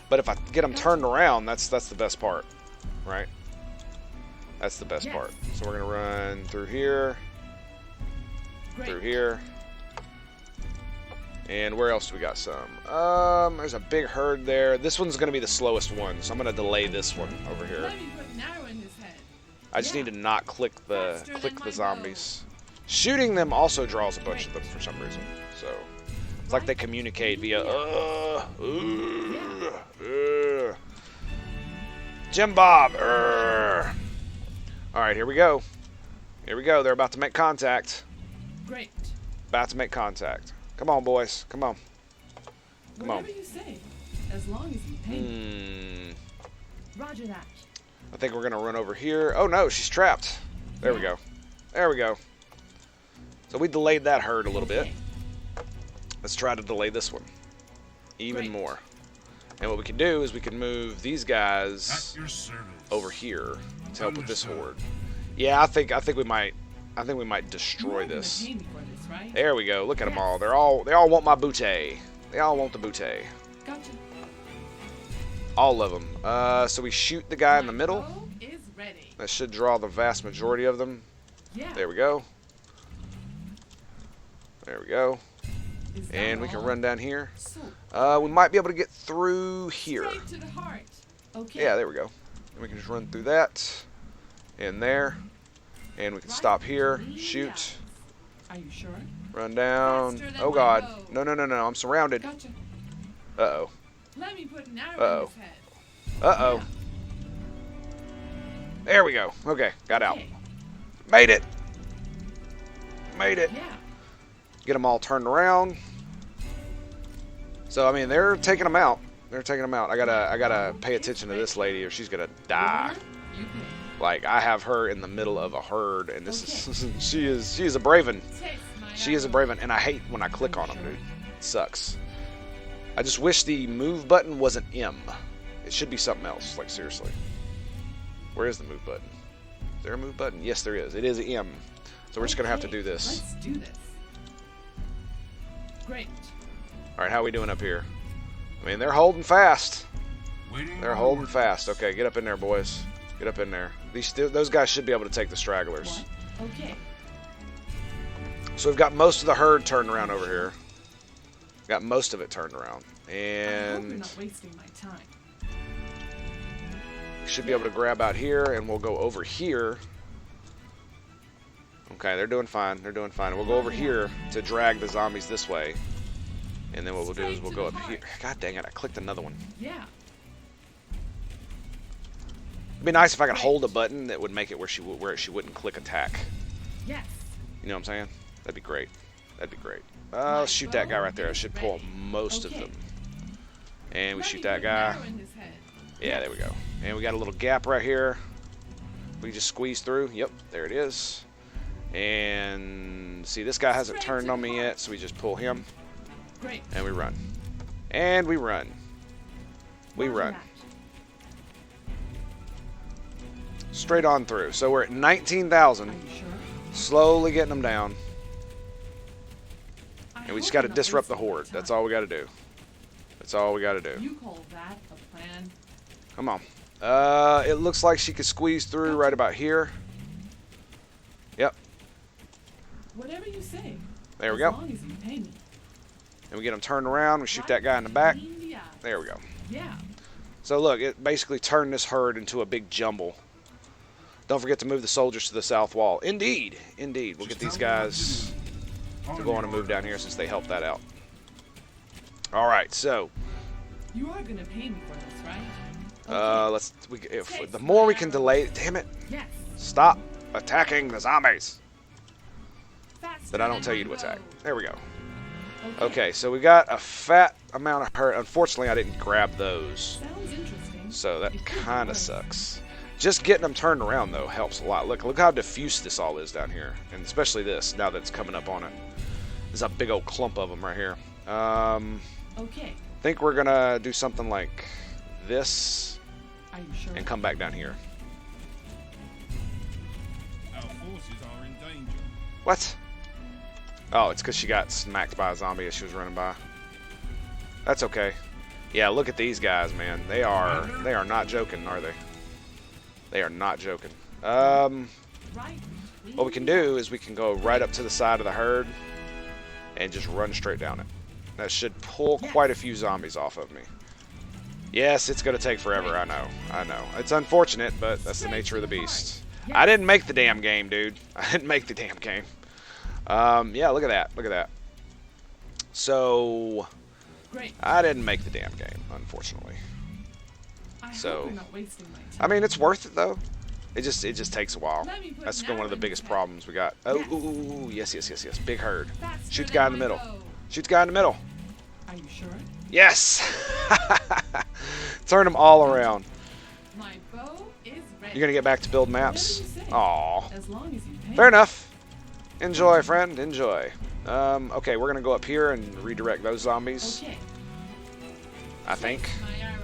But if I get them turned around, that's the best part, right? That's the best part. So we're gonna run through here, through here, and where else do we got some? There's a big herd there. This one's gonna be the slowest one, so I'm gonna delay this one over here. I just need to not click the zombies. Shooting them also draws a bunch of them for some reason. So it's like they communicate via Jim Bob. All right, here we go. Here we go. They're about to make contact. Great. About to make contact. Come on, boys. Come on. Come on. Whatever you say, as long as you pay me. Roger that. I think we're gonna run over here. Oh no, she's trapped. There we go. There we go. So we delayed that herd a little bit. Let's try to delay this one even more. And what we can do is we can move these guys over here to help with this horde. Yeah, I think we might destroy this. There we go. Look at them all. They all want my booty. They all want the booty. Gotcha. All of them. So we shoot the guy in the middle. That should draw the vast majority of them. There we go. There we go. And we can run down here. We might be able to get through here. Yeah, there we go. And we can just run through that. And there. And we can stop here. Shoot. Are you sure? Run down. Oh god. No, no, no, no. I'm surrounded. Uh-oh. Let me put an arrow in his head. Uh-oh. There we go. Okay, got out. Made it. Made it. Get them all turned around. So I mean, they're taking them out. They're taking them out. I gotta pay attention to this lady, or she's gonna die. Like I have her in the middle of a herd, and this is she is a brave one. She is a brave one, and I hate when I click on them, dude. It sucks. I just wish the move button wasn't M. It should be something else. Like seriously. Where is the move button? Is there a move button? Yes, there is. It is M. So we're just gonna have to do this. Let's do this. Great. All right, how are we doing up here? I mean, they're holding fast. They're holding fast. Okay, get up in there, boys. Get up in there. Those guys should be able to take the stragglers. Okay. So we've got most of the herd turned around over here. Got most of it turned around, and I hope you're not wasting my time. Should be able to grab out here, and we'll go over here. Okay, they're doing fine. They're doing fine. We'll go over here to drag the zombies this way. And then what we'll do is we'll go up here. God dang it, I clicked another one. Yeah. It'd be nice if I could hold a button that would make it where she wouldn't click attack. Yes. You know what I'm saying? That'd be great. That'd be great. I'll shoot that guy right there. I should pull most of them. And we shoot that guy. Yeah, there we go. And we got a little gap right here. We just squeeze through. Yep, there it is. And see, this guy hasn't turned on me yet, so we just pull him. Great. And we run. And we run. We run. Straight on through. So we're at 19,000. Slowly getting them down. And we just got to disrupt the horde. That's all we got to do. That's all we got to do. You call that a plan? Come on. It looks like she could squeeze through right about here. Yep. Whatever you say. There we go. As long as you pay me. And we get them turned around. We shoot that guy in the back. There we go. Yeah. So look, it basically turned this herd into a big jumble. Don't forget to move the soldiers to the south wall. Indeed. Indeed. We'll get these guys to go on and move down here since they helped that out. All right, so. You are gonna pay me for this, right? Okay. The more we can delay, damn it. Yes. Stop attacking the zombies. That I don't tell you to attack. There we go. Okay, so we got a fat amount of hurt. Unfortunately, I didn't grab those. Sounds interesting. So that kind of sucks. Just getting them turned around, though, helps a lot. Look how diffuse this all is down here. And especially this, now that it's coming up on it. There's a big old clump of them right here. Okay. I think we're going to do something like this. Are you sure? And come back down here. Our forces are in danger. What? Oh, it's because she got smacked by a zombie as she was running by. That's okay. Yeah, look at these guys, man. They are not joking, are they? They are not joking. What we can do is we can go right up to the side of the herd and just run straight down it. That should pull quite a few zombies off of me. Yes, it's going to take forever, I know. I know. It's unfortunate, but that's the nature of the beast. I didn't make the damn game, dude. I didn't make the damn game. Yeah, look at that. Look at that. So, I didn't make the damn game, unfortunately. So, I mean, it's worth it, though. It just takes a while. That's one of the biggest problems we got. Oh, ooh, yes. Big herd. Shoot the guy in the middle. Shoot the guy in the middle. Are you sure? Yes! Turn them all around. My bow is ready. You're gonna get back to build maps? Aw. As long as you pay. Fair enough. Enjoy, friend. Enjoy. Okay, we're gonna go up here and redirect those zombies. Okay. I think. My arrows.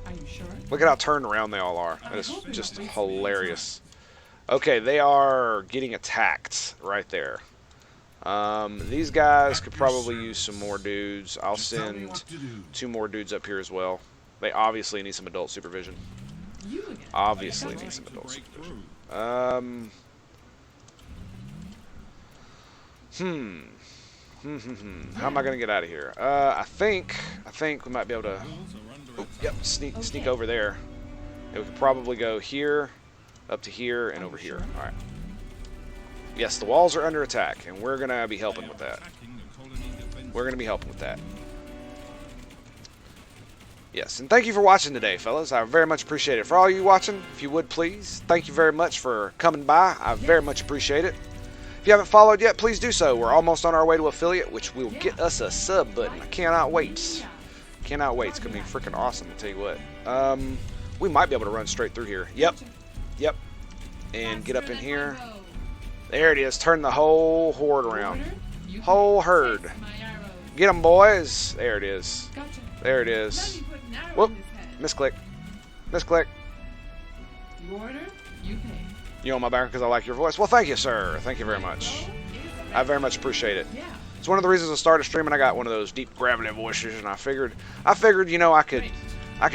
Are you sure? Look at how turned around they all are. That is just hilarious. Okay, they are getting attacked right there. These guys could probably use some more dudes. I'll send 2 more dudes up here as well. They obviously need some adult supervision. Obviously need some adult supervision. How am I gonna get out of here? I think we might be able to. Oh, yep, sneak over there. And we could probably go here, up to here, and over here. All right. Yes, the walls are under attack, and we're gonna be helping with that. We're gonna be helping with that. Yes, and thank you for watching today, fellas. I very much appreciate it. For all you watching, if you would please, thank you very much for coming by. I very much appreciate it. If you haven't followed yet, please do so. We're almost on our way to affiliate, which will get us a sub button. I cannot wait. Cannot wait. It's gonna be freaking awesome, I'll tell you what. We might be able to run straight through here. Yep. And get up in here. There it is. Turn the whole horde around. Whole herd. Get them, boys. There it is. There it is. Whoop. Misclick. Misclick. You order, you pay. You on my back because I like your voice? Well, thank you, sir. Thank you very much. I very much appreciate it. It's one of the reasons I started streaming. I got one of those deep gravity voices, and I figured, you know, I could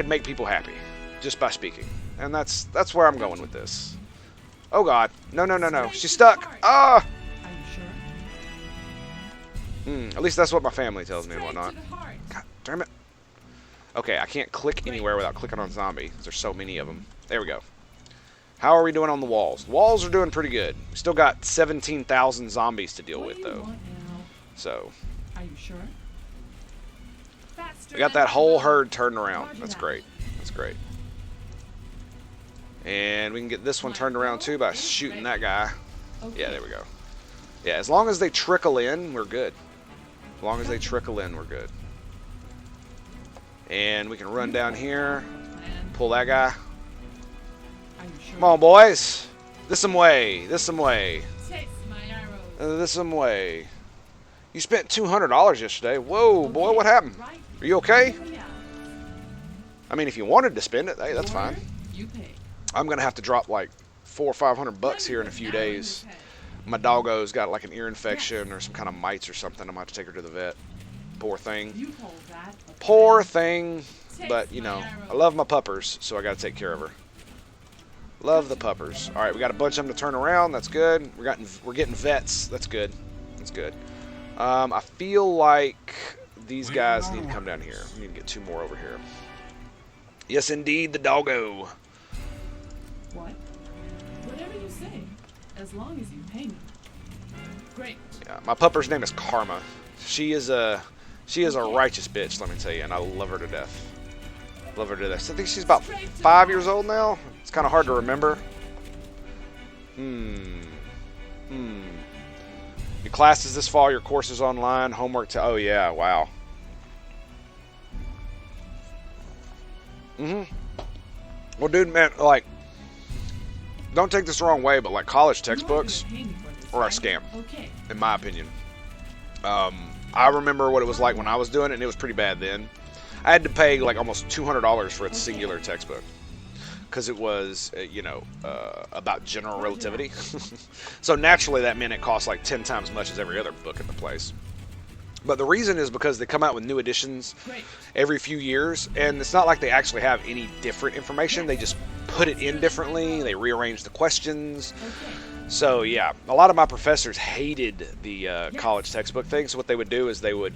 make people happy just by speaking, and that's where I'm going with this. Oh God, no! She's stuck. Ah! Are you sure? At least that's what my family tells me and whatnot. God damn it. Okay, I can't click anywhere without clicking on zombie. There's so many of them. There we go. How are we doing on the walls? The walls are doing pretty good. We still got 17,000 zombies to deal with, though. So. Are you sure? We got that whole herd turned around. That's great. That's great. And we can get this one turned around, too, by shooting that guy. Yeah, there we go. Yeah, as long as they trickle in, we're good. As long as they trickle in, we're good. And we can run down here, pull that guy. Come on, boys. This some way. This some way. This some way. You spent $200 yesterday. Whoa, boy, what happened? Are you okay? I mean, if you wanted to spend it, hey, that's fine. I'm gonna have to drop like $400 or $500 here in a few days. My doggo's got like an ear infection or some kind of mites or something. I'm gonna have to take her to the vet. Poor thing. Poor thing. But you know, I love my puppers, so I gotta take care of her. Love the puppers. All right, we got a bunch of them to turn around. That's good. We're getting vets. That's good. That's good. I feel like these guys need to come down here. We need to get 2 more over here. Yes, indeed, the doggo. What? Whatever you say, as long as you pay me. Great. Yeah, my pupper's name is Karma. She is a righteous bitch, let me tell you, and I love her to death. Love her to death. I think she's about 5 years old now. It's kind of hard to remember. Your classes this fall, your courses online, homework to... Oh, yeah, wow. Well, dude, man, like... Don't take this the wrong way, but, like, college textbooks are a scam, in my opinion. I remember what it was like when I was doing it, and it was pretty bad then. I had to pay, like, almost $200 for a singular textbook. Because it was, you know, about general relativity. So naturally that meant it cost like 10 times as much as every other book in the place. But the reason is because they come out with new editions Great. every few years, and it's not like they actually have any different information. They just put it in differently. They rearrange the questions. Okay. So yeah, a lot of my professors hated the college textbook thing. So what they would do is they would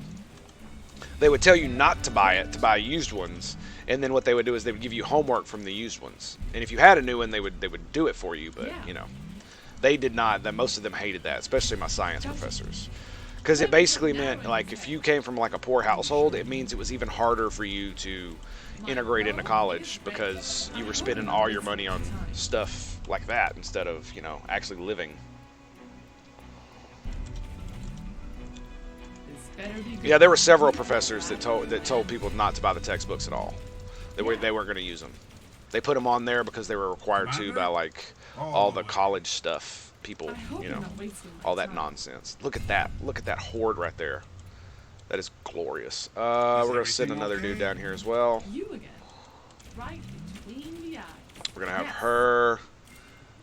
tell you not to buy it, to buy used ones, and then what they would do is they would give you homework from the used ones. And if you had a new one, they would do it for you. But Yeah. you know, they did not. That most of them hated that, especially my science professors. Because it basically meant, like, if you came from, like, a poor household, it means it was even harder for you to integrate into college because you were spending all your money on stuff like that instead of, you know, actually living. This better be good. Yeah, there were several professors that told people not to buy the textbooks at all. They weren't going to use them. They put them on there because they were required to by, like, all the college stuff. People, I hope you you're know, not wasting my all that time. nonsense. Look at that. Look at that horde right there. That is glorious. We're going to send another dude down here as well. You again. Right between the eyes. We're going to have Yes. her.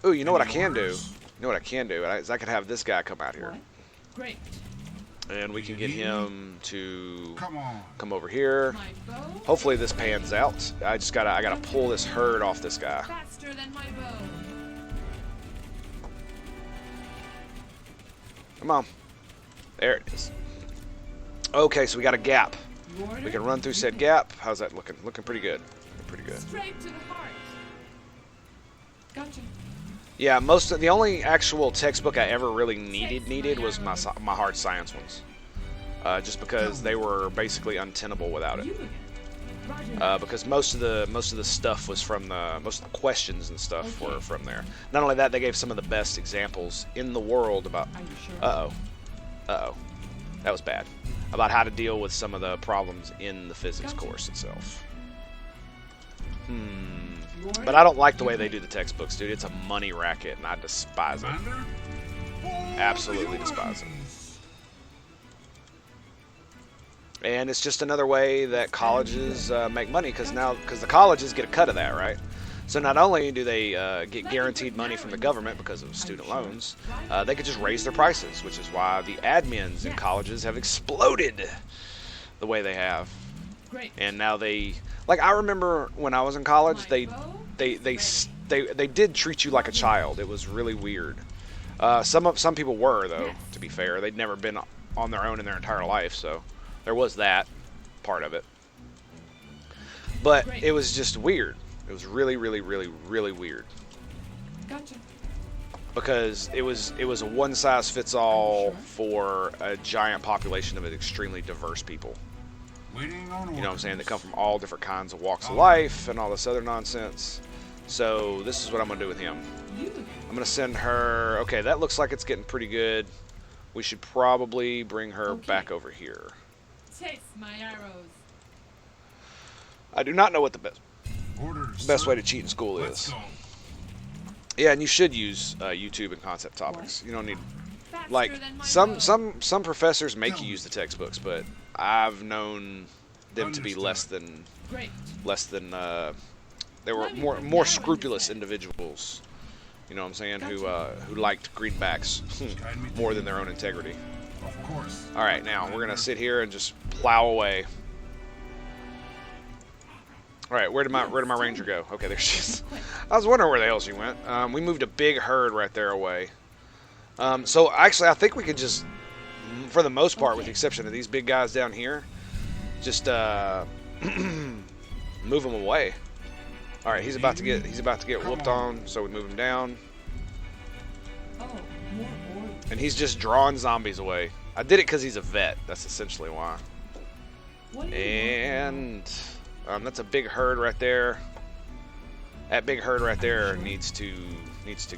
Ooh, you know what I can do? You know what I can do? Is I could have this guy come out here. What? Great. And we can get him to Come on. come over here. My bow. Hopefully this pans out. I gotta pull this herd off this guy. Faster than my bow. Come on. There it is. Okay, so we got a gap. You order? We can run through said gap. How's that looking? Looking pretty good. Looking pretty good. Straight to the heart. Gotcha. Yeah, the only actual textbook I ever really needed was my hard science ones. Just because they were basically untenable without it. You again. Roger. Because most of the stuff was from most of the questions and stuff Okay. were from there. Not only that, they gave some of the best examples in the world about. Are you sure? Uh-oh, that was bad. About how to deal with some of the problems in the physics Gotcha. course itself. You order? But I don't like the way they do the textbooks, dude. It's a money racket, and I despise it. Commander? Absolutely despise it. And it's just another way that colleges make money because the colleges get a cut of that, right? So not only do they get guaranteed money from the government because of student loans, they could just raise their prices, which is why the admins in colleges have exploded the way they have. Great. And now I remember when I was in college, they did treat you like a child. It was really weird. Some people were, though. To be fair, they'd never been on their own in their entire life, so there was that part of it. But Great. it was just weird. It was really, really, really, really weird Gotcha. because it was a one size fits all for a giant population of extremely diverse people. Waiting on You know what I'm saying? They come from all different kinds of walks of life and all this other nonsense. So this is what I'm going to do with him. You again. I'm going to send her... Okay, that looks like it's getting pretty good. We should probably bring her Okay. back over here. Taste my arrows. I do not know what the Orders, best sir. way to cheat in school Let's is. go. Yeah, and you should use YouTube and concept topics. You don't need... Faster Like, than my some bow. professors make you use the textbooks, but I've known them to be less than... Great. They were more scrupulous individuals. You know what I'm saying? Who liked greenbacks more than their own integrity. Of course. All right, now we're gonna sit here and just plow away. All right, where did my ranger go? Okay, there she is. I was wondering where the hell she went. We moved a big herd right there away. So actually, I think we could just, for the most part, with the exception of these big guys down here, just move them away. All right, he's about to get whooped on, so we move him down, Oh, more orders. and he's just drawing zombies away. I did it because he's a vet. That's essentially why. What do you And that's a big herd right there. That big herd right there needs to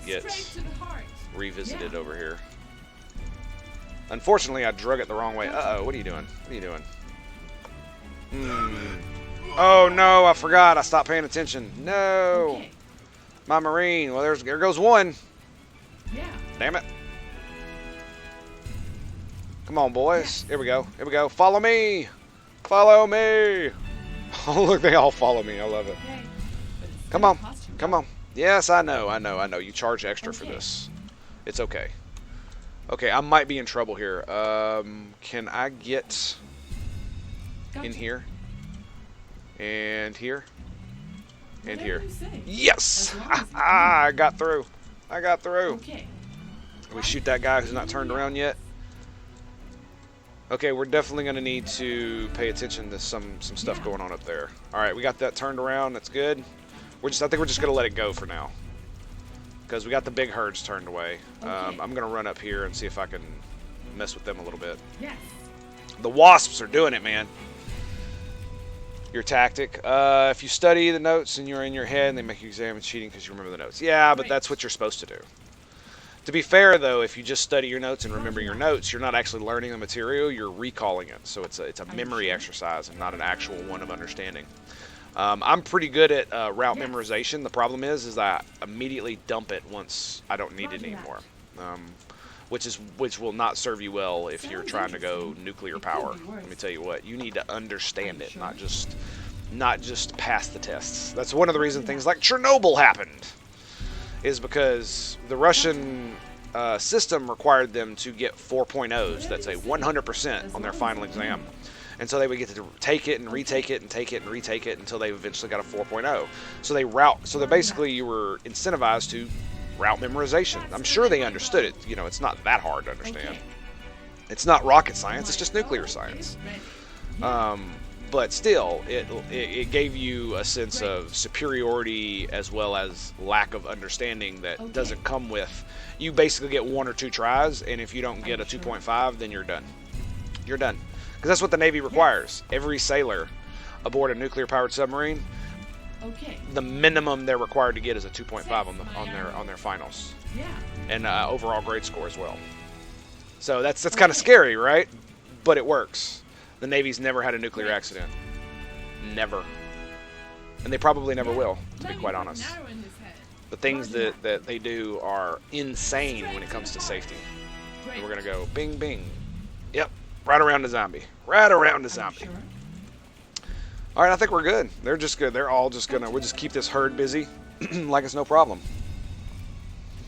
get Straight to the heart. revisited Yeah. over here. Unfortunately, I drug it the wrong way. Uh-oh, what are you doing? What are you doing? Oh no, I forgot. I stopped paying attention. No, Okay. my marine. Well, there goes one. Yeah. Damn it. Come on, boys. Here we go. Here we go. Follow me. Follow me. Oh, look, they all follow me. I love it. Okay. But it's Come gonna on. cost you Come on. Yes, I know. You charge extra for Okay. this. It's okay. Okay, I might be in trouble here. Can I get in here? And here? And Whatever here. you say. Yes! As long as you I got through. I got through. Okay. Can we shoot that guy who's not turned around yet? Okay, we're definitely going to need to pay attention to some stuff going on up there. Alright, we got that turned around. That's good. I think we're just going to let it go for now. Because we got the big herds turned away. Okay. I'm going to run up here and see if I can mess with them a little bit. Yes. The wasps are doing it, man. Your tactic. If you study the notes and you're in your head and they make you examine cheating because you remember the notes. Yeah, but that's what you're supposed to do. To be fair, though, if you just study your notes and remember your notes, you're not actually learning the material, you're recalling it. So it's a memory exercise and not an actual one of understanding. I'm pretty good at route memorization. The problem is I immediately dump it once I don't need it anymore. Which will not serve you well if you're trying to go nuclear power. Let me tell you what, you need to understand it, not just pass the tests. That's one of the reasons things like Chernobyl happened, is because the Russian system required them to get 4.0s. That's a 100% on their final exam. And so they would get to take it and retake it and take it and retake it until they eventually got a 4.0. So they're basically, you were incentivized to route memorization. I'm sure they understood it. You know, it's not that hard to understand. It's not rocket science. It's just nuclear science. But still, it gave you a sense of superiority as well as lack of understanding that doesn't come with. You basically get 1 or 2 tries, and if you don't get a 2.5, then you're done. You're done. Because that's what the Navy requires. Every sailor aboard a nuclear-powered submarine, the minimum they're required to get is a 2.5 on their finals, and overall grade score as well. So that's kind of scary, right? But it works. The Navy's never had a nuclear accident, never, and they probably never will, to be quite honest. The things that they do are insane when it comes to safety. And we're gonna go bing bing. Yep, right around the zombie. Right around the zombie. All right, I think we're good. They're just good. They're all just gonna. We'll just keep this herd busy, like it's no problem.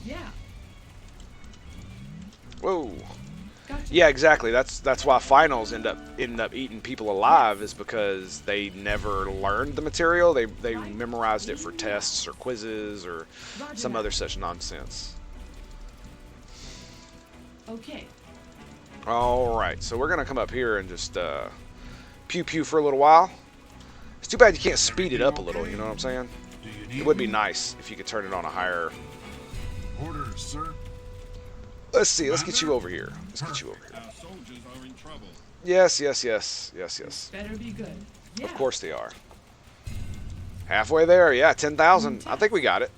Yeah. Whoa. Gotcha. Yeah, exactly. That's why finals end up eating people alive, is because they never learned the material. They memorized it for tests or quizzes or some other such nonsense. Okay. All right, so we're gonna come up here and just pew pew for a little while. It's too bad you can't speed it up a little. You know what I'm saying? It would be nice if you could turn it on a higher. Orders, sir. Let's see. Let's get you over here. Let's get you over here. Our soldiers are in trouble. Yes. Better be good. Yeah. Of course they are. Halfway there. Yeah, 10,000. I think we got it.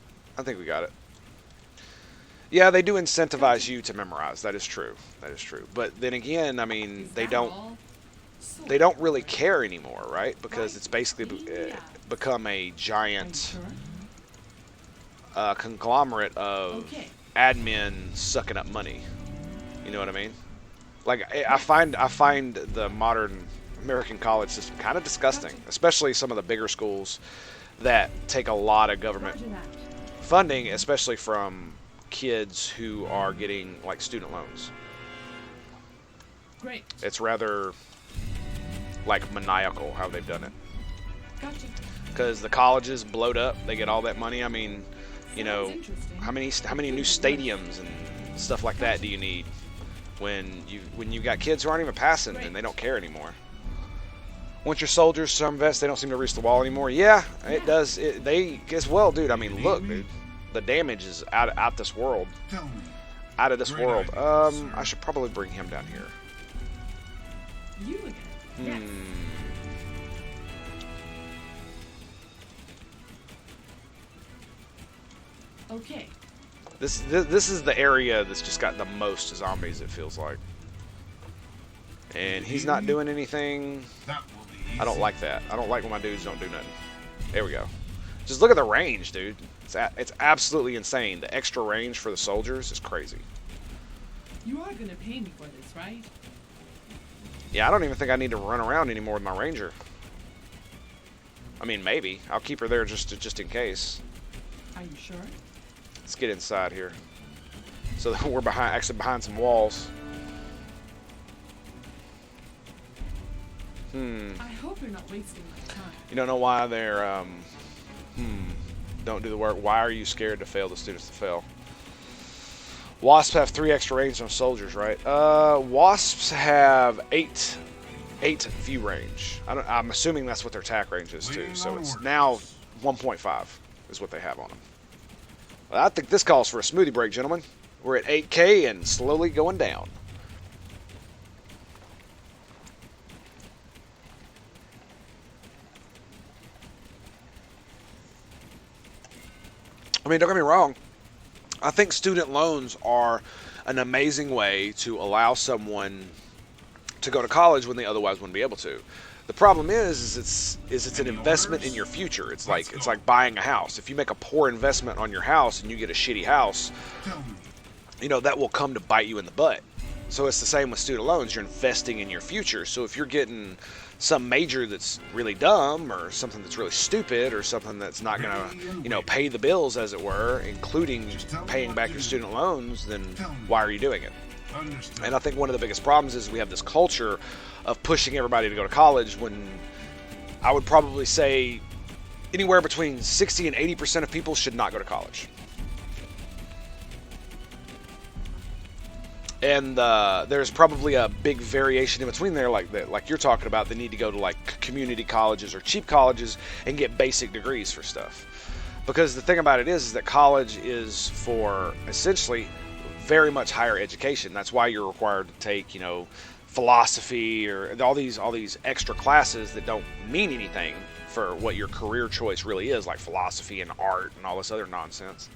Yeah, they do incentivize you to memorize. That is true. But then again, I mean, they don't really care anymore, right? Because it's basically become a giant conglomerate of admin sucking up money. You know what I mean? Like, I find the modern American college system kind of disgusting, especially some of the bigger schools that take a lot of government funding, especially from kids who are getting like student loans. Great. It's rather like maniacal how they've done it. Gotcha. Because the colleges blowed up, they get all that money. I mean, you know, how many new stadiums and stuff like that do you need when you've got kids who aren't even passing and they don't care anymore? Once your soldiers, some vets, they don't seem to reach the wall anymore. Yeah, it does. They as well, dude. I mean, look, dude, the damage is out this world. Tell me. Out of this Great world. idea, sir. I should probably bring him down here. You again. Yes. Okay. This is the area that's just got the most zombies, it feels like. And he's not doing anything. That will be easy. I don't like that. I don't like when my dudes don't do nothing. There we go. Just look at the range, dude. It's absolutely insane. The extra range for the soldiers is crazy. You are gonna pay me for this, right? Yeah, I don't even think I need to run around anymore with my ranger. I mean, maybe. I'll keep her there just in case. Are you sure? Let's get inside here. So that we're actually behind some walls. I hope you're not wasting my time. You don't know why they're don't do the work. Why are you scared to fail the students to fail? Wasps have 3 extra range on soldiers, right? Wasps have 8 view range. I'm assuming that's what their attack range is too. So it's now 1.5 is what they have on them. Well, I think this calls for a smoothie break, gentlemen. We're at 8K and slowly going down. I mean, don't get me wrong. I think student loans are an amazing way to allow someone to go to college when they otherwise wouldn't be able to. The problem is it's an investment in your future. It's like buying a house. If you make a poor investment on your house and you get a shitty house, you know, that will come to bite you in the butt. So it's the same with student loans. You're investing in your future. So if you're getting some major that's really dumb or something that's really stupid or something that's not going to, you know, pay the bills, as it were, including paying back your student loans, then why are you doing it? And I think one of the biggest problems is we have this culture of pushing everybody to go to college when I would probably say anywhere between 60 and 80% of people should not go to college. And there's probably a big variation in between there, like you're talking about. They need to go to like community colleges or cheap colleges and get basic degrees for stuff. Because the thing about it is that college is for essentially very much higher education. That's why you're required to take, you know, philosophy or all these extra classes that don't mean anything for what your career choice really is, like philosophy and art and all this other nonsense.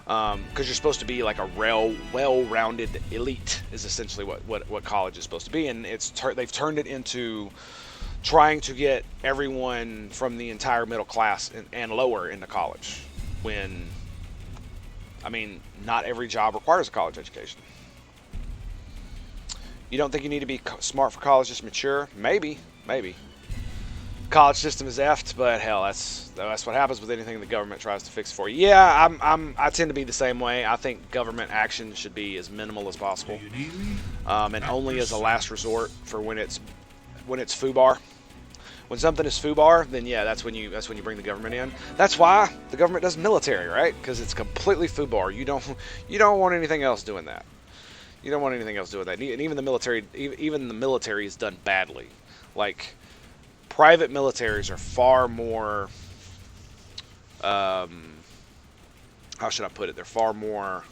Because you're supposed to be like a well-rounded elite is essentially what college is supposed to be, and they've turned it into trying to get everyone from the entire middle class and lower into college. When, I mean, not every job requires a college education. You don't think you need to be smart for college, just mature? Maybe. College system is effed, but hell, that's what happens with anything the government tries to fix for you. Yeah, I tend to be the same way. I think government action should be as minimal as possible, and only as a last resort for when it's FUBAR. When something is FUBAR, then yeah, that's when you bring the government in. That's why the government does military, right? Because it's completely FUBAR. You don't want anything else doing that. You don't want anything else doing that. And even the military is done badly. Like, private militaries are far more, how should I put it? They're far more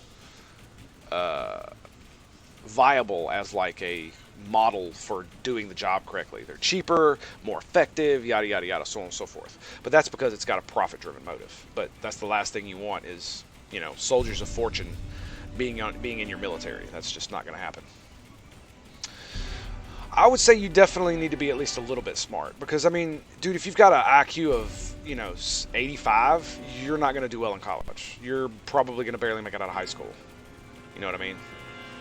viable as like a model for doing the job correctly. They're cheaper, more effective, yada yada yada, so on and so forth. But that's because it's got a profit-driven motive. But that's the last thing you want is, you know, soldiers of fortune being in your military. That's just not going to happen. I would say you definitely need to be at least a little bit smart, because I mean, dude, if you've got an IQ of, you know, 85, you're not going to do well in college. You're probably going to barely make it out of high school. You know what I mean?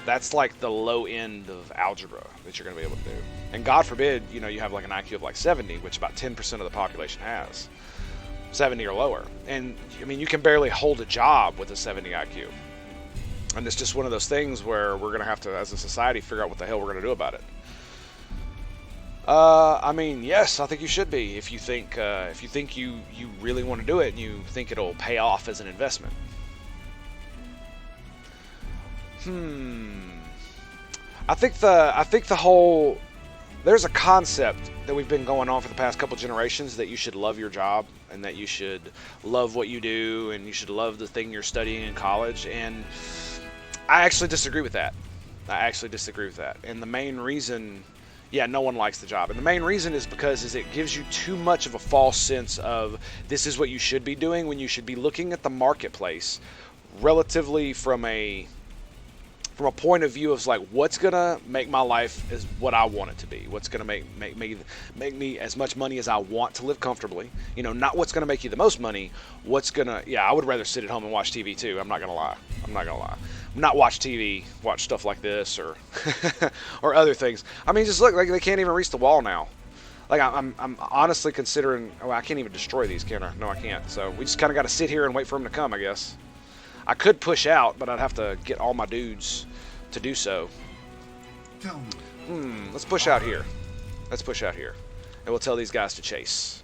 That's like the low end of algebra that you're going to be able to do. And God forbid, you know, you have like an IQ of like 70, which about 10% of the population has. 70 or lower. And I mean, you can barely hold a job with a 70 IQ. And it's just one of those things where we're going to have to, as a society, figure out what the hell we're going to do about it. I mean, yes, I think you should be if you think you really want to do it and you think it'll pay off as an investment. I think the whole, there's a concept that we've been going on for the past couple generations that you should love your job and that you should love what you do and you should love the thing you're studying in college, and I actually disagree with that. And the main reason, yeah, no one likes the job. And the main reason is because it gives you too much of a false sense of this is what you should be doing, when you should be looking at the marketplace relatively from a point of view of like, what's gonna make my life is what I want it to be. What's gonna make me as much money as I want to live comfortably. You know, not what's gonna make you the most money. What's gonna, yeah, I would rather sit at home and watch TV too. I'm not gonna lie. Not watch TV, watch stuff like this or or other things. I mean, just look, like they can't even reach the wall now. Like I'm honestly considering, oh, I can't even destroy these, can I? No, I can't. So we just kind of got to sit here and wait for them to come, I guess. I could push out, but I'd have to get all my dudes to do so. Tell me. Let's push out here. Let's push out here. And we'll tell these guys to chase.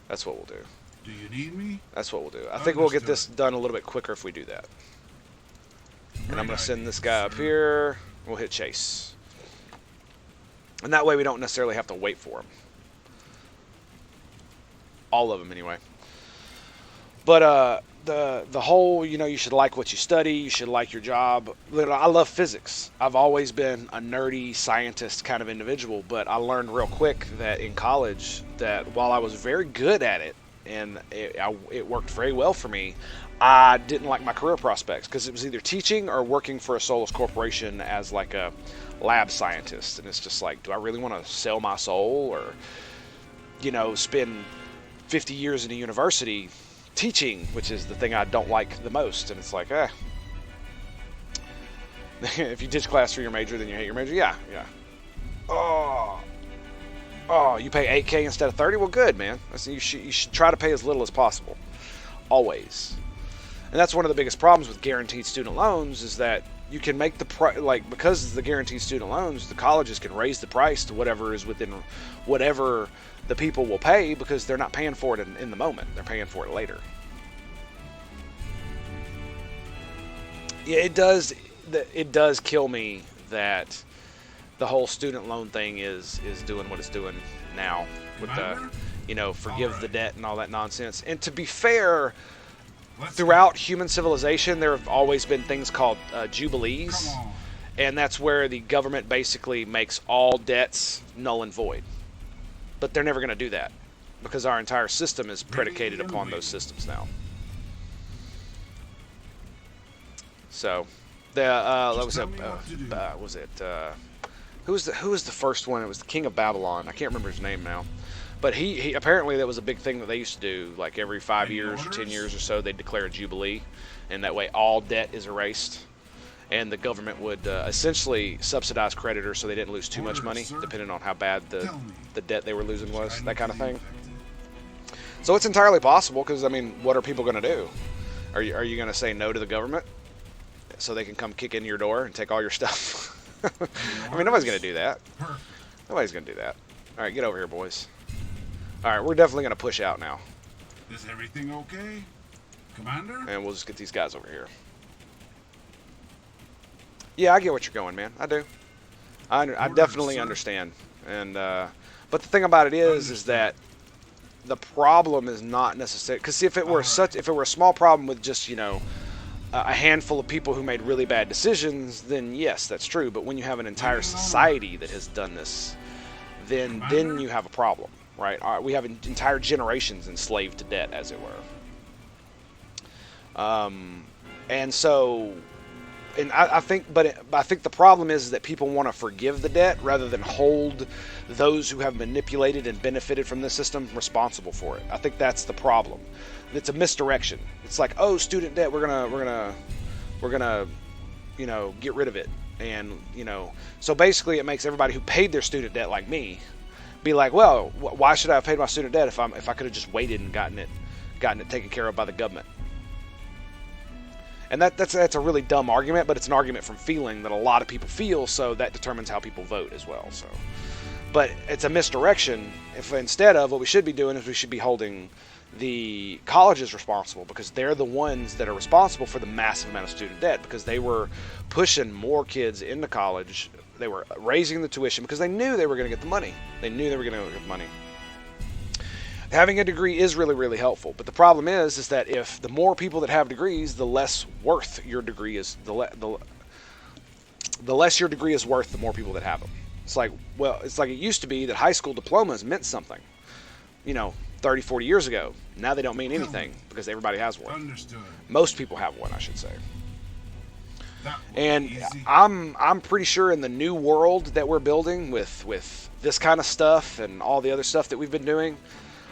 That's what we'll do. Do you need me? That's what we'll do. I think we'll get this done a little bit quicker if we do that. And I'm going to send this guy up here. We'll hit chase. And that way we don't necessarily have to wait for him. All of them, anyway. But the whole, you know, you should like what you study. You should like your job. I love physics. I've always been a nerdy scientist kind of individual. But I learned real quick that in college that while I was very good at it, and it worked very well for me, I didn't like my career prospects because it was either teaching or working for a soulless corporation as like a lab scientist. And it's just like, do I really want to sell my soul or, you know, spend 50 years in a university teaching, which is the thing I don't like the most? And it's like, if you ditch class for your major, then you hate your major. Yeah. Oh, you pay $8K instead of 30? Well, good, man. You should try to pay as little as possible. Always. And that's one of the biggest problems with guaranteed student loans is that you can make the because of the guaranteed student loans, the colleges can raise the price to whatever is within whatever the people will pay because they're not paying for it in the moment. They're paying for it later. Yeah, it does kill me that the whole student loan thing is doing what it's doing now with the, you know, forgive the debt and all that nonsense. And to be fair, throughout human civilization, there have always been things called jubilees, and that's where the government basically makes all debts null and void. But they're never going to do that because our entire system is predicated upon those systems now. So, who was the first one? It was the King of Babylon. I can't remember his name now. But he apparently that was a big thing that they used to do. Like every 5 years or 10 years or so, they'd declare a jubilee, and that way all debt is erased, and the government would essentially subsidize creditors so they didn't lose too much money, depending on how bad the debt they were losing was. That kind of thing. So it's entirely possible because I mean, what are people going to do? Are you going to say no to the government so they can come kick in your door and take all your stuff? I mean, nobody's going to do that. Nobody's going to do that. All right, get over here, boys. All right, we're definitely going to push out now. Is everything okay, Commander? And we'll just get these guys over here. Yeah, I get what you're going, man. I do. I definitely understand. And but the thing about it is that the problem is not necessarily because if it were a small problem with just, you know, a handful of people who made really bad decisions, then yes, that's true. But when you have an entire society that has done this, then you have a problem, right? We have entire generations enslaved to debt, as it were. And so, and I think the problem is that people want to forgive the debt rather than hold those who have manipulated and benefited from this system responsible for it. I think that's the problem. It's a misdirection. It's like, oh, student debt, we're gonna, you know, get rid of it, and you know, so basically it makes everybody who paid their student debt, like me, be like, well, why should I have paid my student debt if I could have just waited and gotten it taken care of by the government? And that's a really dumb argument, but it's an argument from feeling that a lot of people feel, so that determines how people vote as well. So, but it's a misdirection. If instead of what we should be doing is we should be holding the colleges responsible, because they're the ones that are responsible for the massive amount of student debt, because they were pushing more kids into college. They were raising the tuition because they knew they were going to get the money. They knew they were going to get the money. Having a degree is really, really helpful, but the problem is that if the more people that have degrees, the less worth your degree is. The less your degree is worth, the more people that have them. It's like it used to be that high school diplomas meant something, you know, 30, 40 years ago. Now they don't mean anything because everybody has one. Understood. Most people have one, I should say. And I'm pretty sure in the new world that we're building with this kind of stuff and all the other stuff that we've been doing,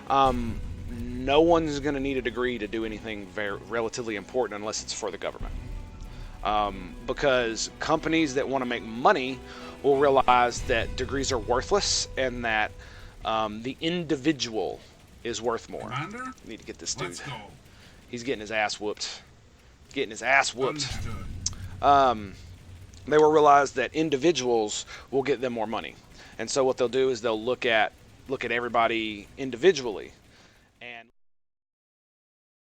no one's going to need a degree to do anything relatively important unless it's for the government. Because companies that want to make money will realize that degrees are worthless and that the individual is worth more. Commander? Need to get this dude. Let's go. He's getting his ass whooped. getting his ass whooped. Understood. They will realize that individuals will get them more money. And so what they'll do is they'll look at everybody individually